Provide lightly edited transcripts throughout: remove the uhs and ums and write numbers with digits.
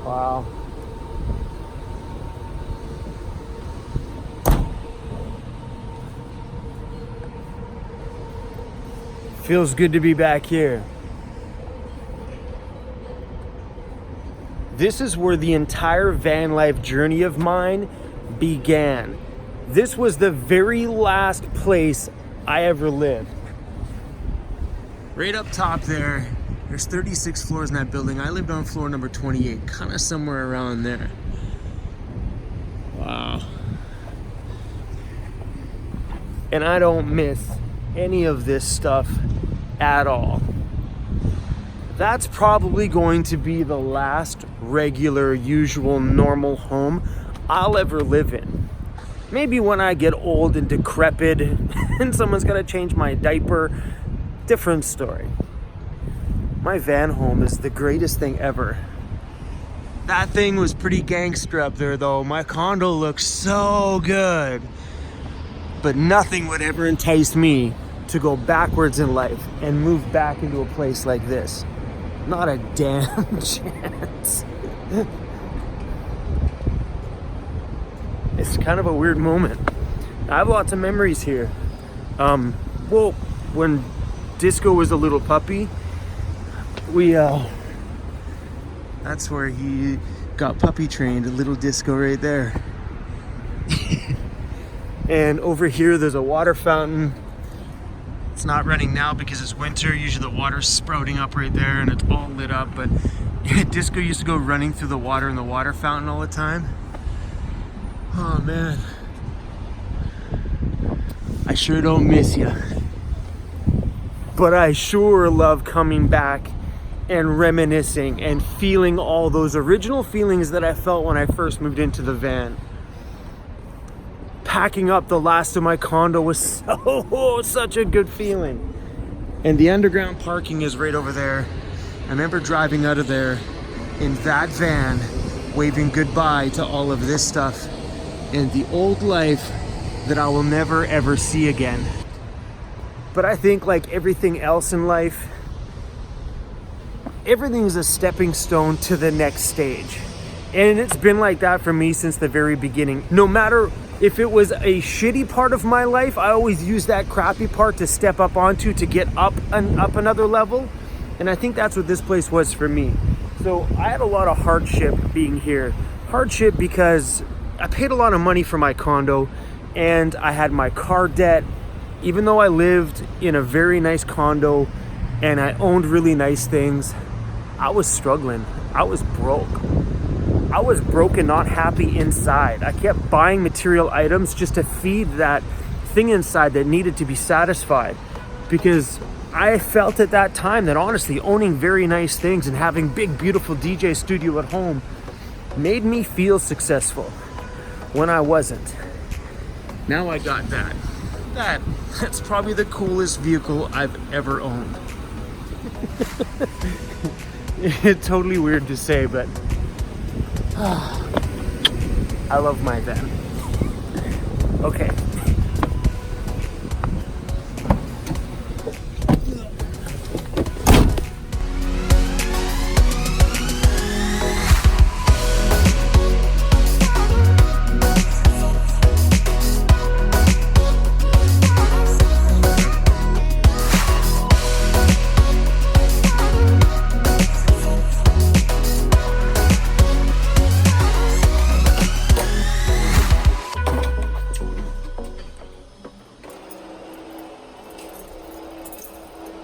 Wow. Feels good to be back here. This is where the entire van life journey of mine began. This was the very last place I ever lived. Right up top there, there's 36 floors in that building. I lived on floor number 28, kind of somewhere around there. Wow. And I don't miss any of this stuff at all. That's probably going to be the last regular, usual, normal home I'll ever live in. Maybe when I get old and decrepit and someone's gonna change my diaper, different story. My van home is the greatest thing ever. That thing was pretty gangster up there though. My condo looks so good. But nothing would ever entice me to go backwards in life and move back into a place like this. Not a damn chance. It's kind of a weird moment. I have lots of memories here. Well, when Disco was a little puppy, that's where he got puppy trained, a little Disco right there. And over here, there's a water fountain. It's not running now because it's winter. Usually the water's sprouting up right there and it's all lit up. But Disco used to go running through the water in the water fountain all the time. Oh man. I sure don't miss you. But I sure love coming back and reminiscing and feeling all those original feelings that I felt when I first moved into the van. Packing up the last of my condo was such a good feeling. And the underground parking is right over there. I remember driving out of there in that van, waving goodbye to all of this stuff and the old life that I will never ever see again. But I think like everything else in life, everything is a stepping stone to the next stage. And it's been like that for me since the very beginning. No matter if it was a shitty part of my life, I always use that crappy part to step up onto to get up another level. And I think that's what this place was for me. So I had a lot of hardship being here. Hardship because I paid a lot of money for my condo and I had my car debt. Even though I lived in a very nice condo and I owned really nice things, I was struggling. I was broke. I was broke and not happy inside. I kept buying material items just to feed that thing inside that needed to be satisfied. Because I felt at that time that honestly owning very nice things and having big, beautiful DJ studio at home made me feel successful when I wasn't. Now I got that. That's probably the coolest vehicle I've ever owned. It's totally weird to say, but I love my van. Okay.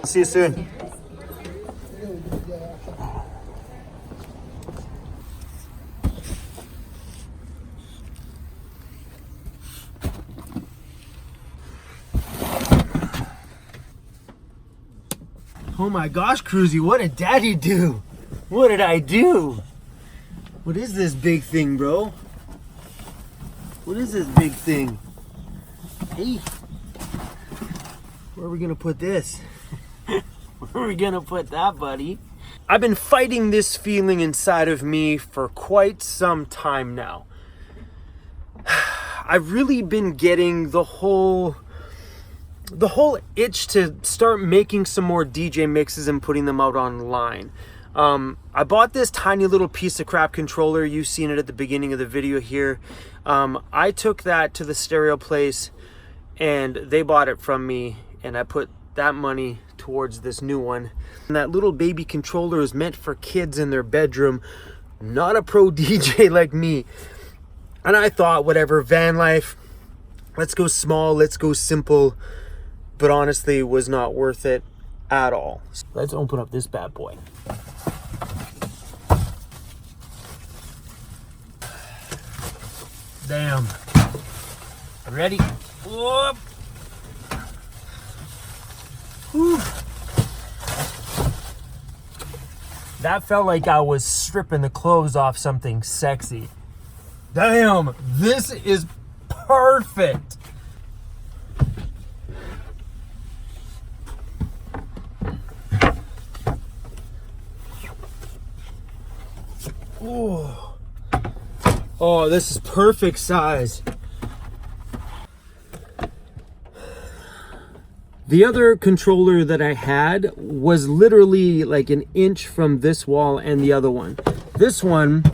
See you soon. Oh my gosh, Cruzy, what did Daddy do? What did I do? What is this big thing, bro? What is this big thing? Hey, where are we gonna put this? Where are we gonna put that, buddy? I've been fighting this feeling inside of me for quite some time now. I've really been getting the whole itch to start making some more DJ mixes and putting them out online. I bought this tiny little piece of crap controller. You've seen it at the beginning of the video here. I took that to the stereo place and they bought it from me, and I put that money towards this new one. And that little baby controller is meant for kids in their bedroom, not a pro DJ like me. And I thought, whatever, van life, let's go small, let's go simple. But honestly, it was not worth it at all. Let's open up this bad boy. Damn. Ready? Whoop. Whew. That felt like I was stripping the clothes off something sexy. Damn, this is perfect. Ooh. Oh, this is perfect size. The other controller that I had was literally like an inch from this wall and the other one. This one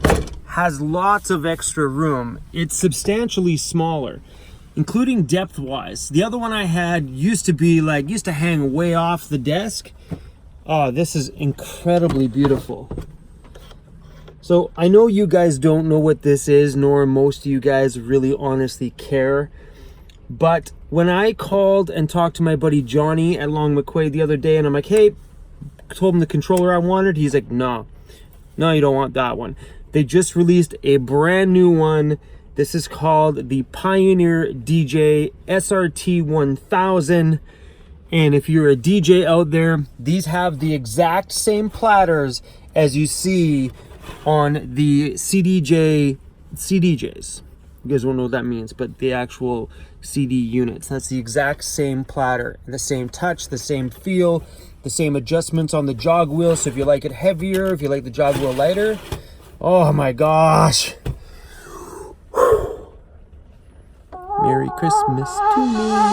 has lots of extra room. It's substantially smaller, including depth-wise. The other one I had used to hang way off the desk. Oh, this is incredibly beautiful. So I know you guys don't know what this is, nor most of you guys really honestly care. But when I called and talked to my buddy Johnny at Long McQuaid the other day, and I'm like, hey, told him the controller I wanted, he's like, no, you don't want that one. They just released a brand new one. This is called the Pioneer DJ SRT 1000. And if you're a DJ out there, these have the exact same platters as you see on the CDJs. You guys won't know what that means, but the actual CD units. That's the exact same platter, the same touch, the same feel, the same adjustments on the jog wheel. So if you like it heavier, if you like the jog wheel lighter, oh my gosh. Merry Christmas to me.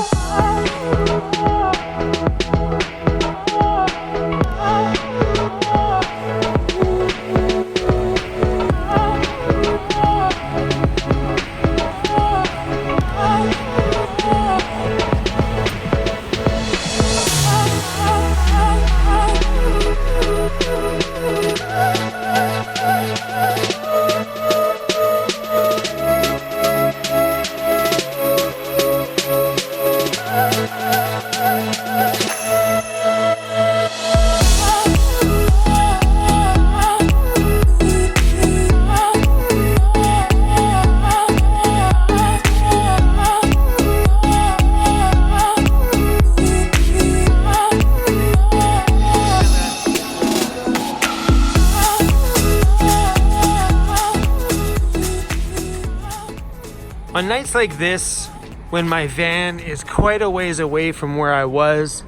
On nights like this, when my van is quite a ways away from where I was,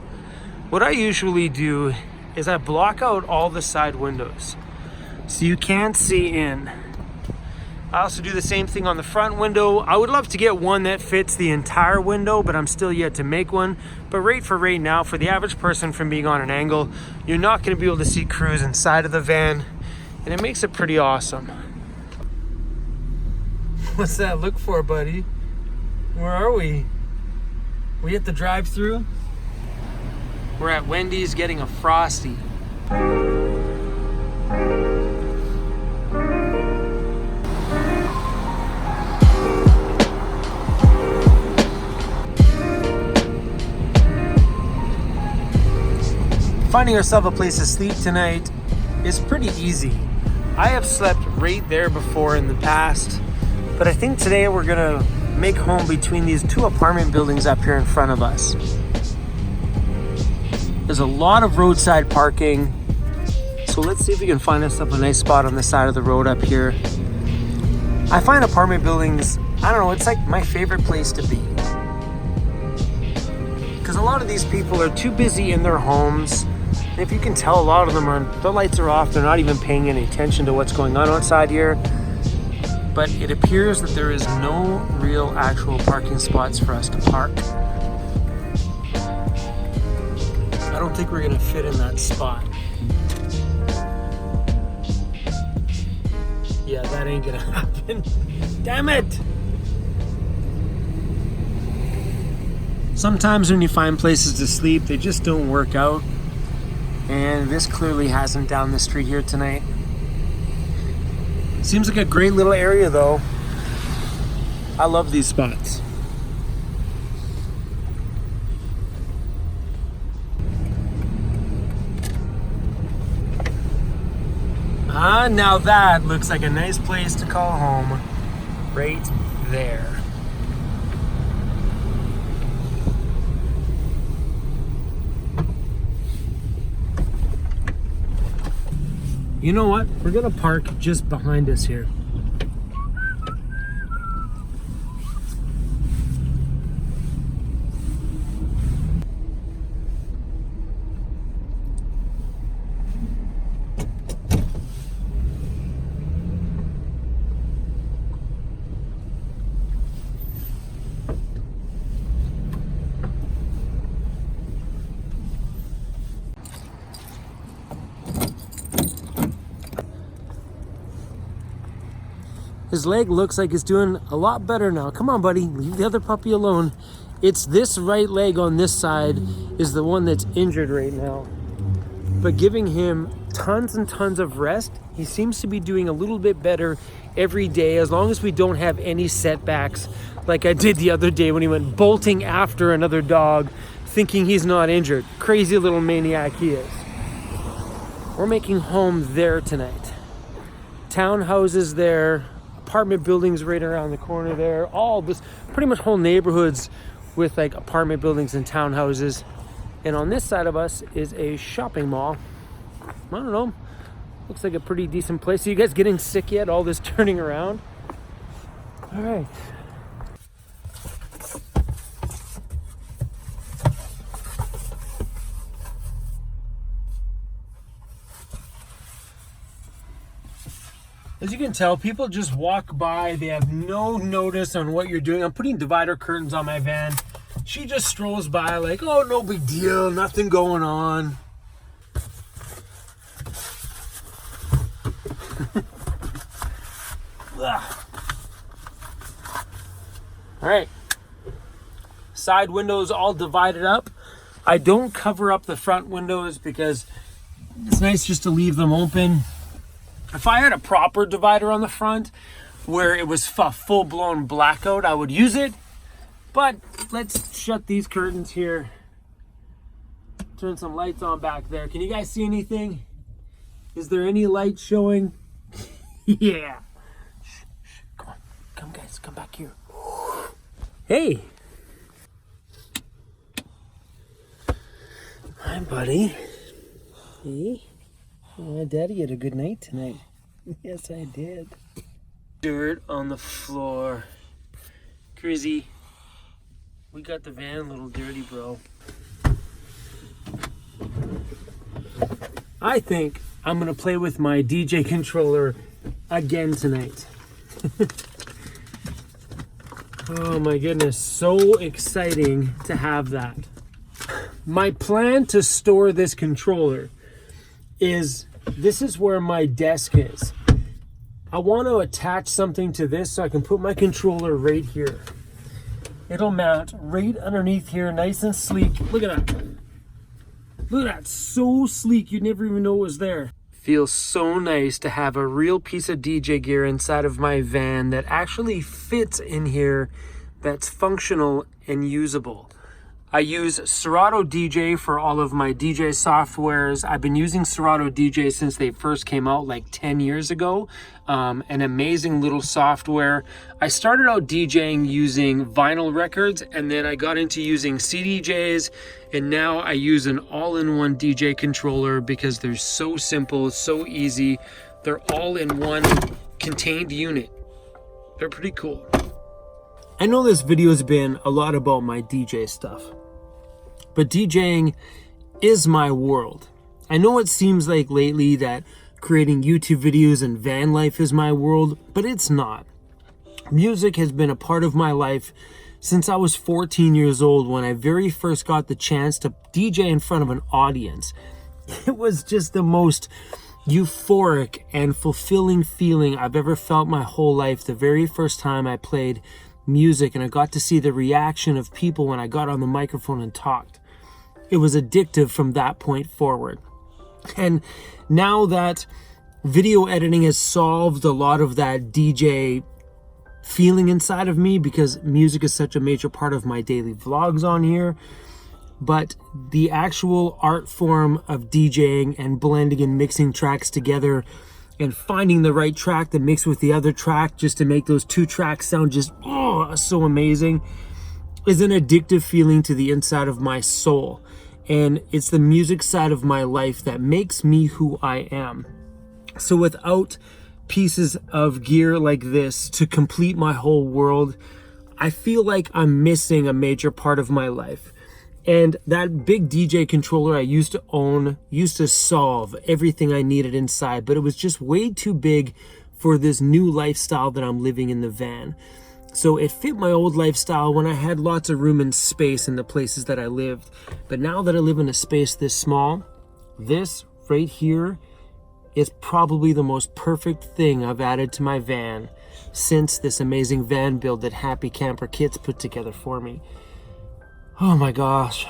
what I usually do is I block out all the side windows so you can't see in. I also do the same thing on the front window. I would love to get one that fits the entire window, but I'm still yet to make one. But right now, for the average person from being on an angle, you're not going to be able to see Cruz inside of the van, and it makes it pretty awesome. What's that look for, buddy? Where are we? We at the drive-thru? We're at Wendy's getting a Frosty. Finding ourselves a place to sleep tonight is pretty easy. I have slept right there before in the past. But I think today we're gonna make home between these two apartment buildings up here in front of us. There's a lot of roadside parking. So let's see if we can find us up a nice spot on the side of the road up here. I find apartment buildings, I don't know, it's like my favorite place to be. Because a lot of these people are too busy in their homes. And if you can tell, a lot of them the lights are off, they're not even paying any attention to what's going on outside here. But it appears that there is no real actual parking spots for us to park. I don't think we're gonna fit in that spot. yeah, that ain't gonna happen. Damn it! Sometimes when you find places to sleep, they just don't work out. And this clearly hasn't down the street here tonight. Seems like a great little area though. I love these spots. Now that looks like a nice place to call home. Right there. You know what? We're gonna park just behind us here. His leg looks like it's doing a lot better now. Come on, buddy, leave the other puppy alone. It's this right leg on this side is the one that's injured right now. But giving him tons and tons of rest, he seems to be doing a little bit better every day, as long as we don't have any setbacks like I did the other day when he went bolting after another dog thinking he's not injured. Crazy little maniac he is. We're making home there tonight. Townhouses there, apartment buildings right around the corner there. All this, pretty much whole neighborhoods with like apartment buildings and townhouses. And on this side of us is a shopping mall. I don't know, looks like a pretty decent place. Are you guys getting sick yet, all this turning around? All right. As you can tell, people just walk by. They have no notice on what you're doing. I'm putting divider curtains on my van. She just strolls by like, oh, no big deal, nothing going on. All right. Side windows all divided up. I don't cover up the front windows because it's nice just to leave them open. If I had a proper divider on the front where it was full-blown blackout, I would use it. But let's shut these curtains here. Turn some lights on back there. Can you guys see anything? Is there any light showing? Yeah. Shh, shh. Come on. Come, guys. Come back here. Hey. Hi, buddy. Hey. Daddy had a good night tonight. Yes, I did. Dirt on the floor. Crizzy, we got the van a little dirty, bro. I think I'm gonna play with my DJ controller again tonight. Oh my goodness, so exciting to have that. My plan to store this controller is, this is where my desk is. I want to attach something to this so I can put my controller right here. It'll mount right underneath here, nice and sleek. Look at that. Look at that, so sleek you'd never even know it was there. Feels so nice to have a real piece of DJ gear inside of my van that actually fits in here, that's functional and usable. I use Serato DJ for all of my DJ softwares. I've been using Serato DJ since they first came out like 10 years ago. An amazing little software. I started out DJing using vinyl records, and then I got into using CDJs, and now I use an all-in-one DJ controller because they're so simple, so easy. They're all in one contained unit. They're pretty cool. I know this video has been a lot about my DJ stuff, but DJing is my world. I know it seems like lately that creating YouTube videos and van life is my world, but it's not. Music has been a part of my life since I was 14 years old when I very first got the chance to DJ in front of an audience. It was just the most euphoric and fulfilling feeling I've ever felt my whole life the very first time I played music and I got to see the reaction of people when I got on the microphone and talked. It was addictive from that point forward. And now that video editing has solved a lot of that DJ feeling inside of me, because music is such a major part of my daily vlogs on here, but the actual art form of DJing and blending and mixing tracks together and finding the right track to mix with the other track just to make those two tracks sound just so amazing is an addictive feeling to the inside of my soul. And it's the music side of my life that makes me who I am. So without pieces of gear like this to complete my whole world, I feel like I'm missing a major part of my life. And that big DJ controller I used to own used to solve everything I needed inside, but it was just way too big for this new lifestyle that I'm living in the van. So it fit my old lifestyle when I had lots of room and space in the places that I lived. But now that I live in a space this small, this right here is probably the most perfect thing I've added to my van since this amazing van build that Happy Camper Kits put together for me. Oh my gosh.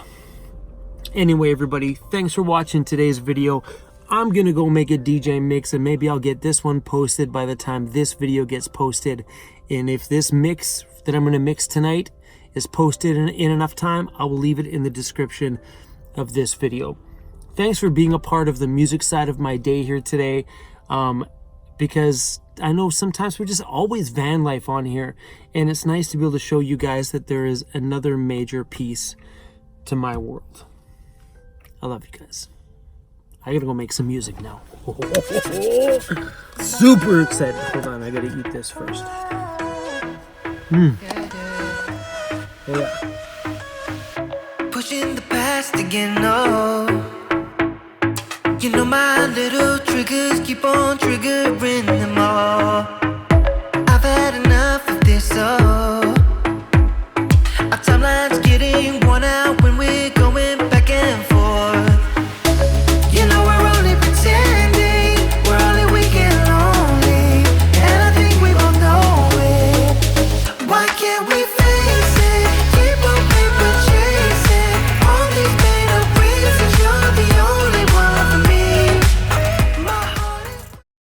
Anyway, everybody, thanks for watching today's video. I'm gonna go make a DJ mix and maybe I'll get this one posted by the time this video gets posted. And if this mix that I'm gonna mix tonight is posted in enough time, I will leave it in the description of this video. Thanks for being a part of the music side of my day here today, because I know sometimes we're just always van life on here, and it's nice to be able to show you guys that there is another major piece to my world. I love you guys. I gotta go make some music now. Super excited. Hold on, I gotta eat this first. Yeah. Pushing the past again, no. You know my little triggers keep on triggering them all.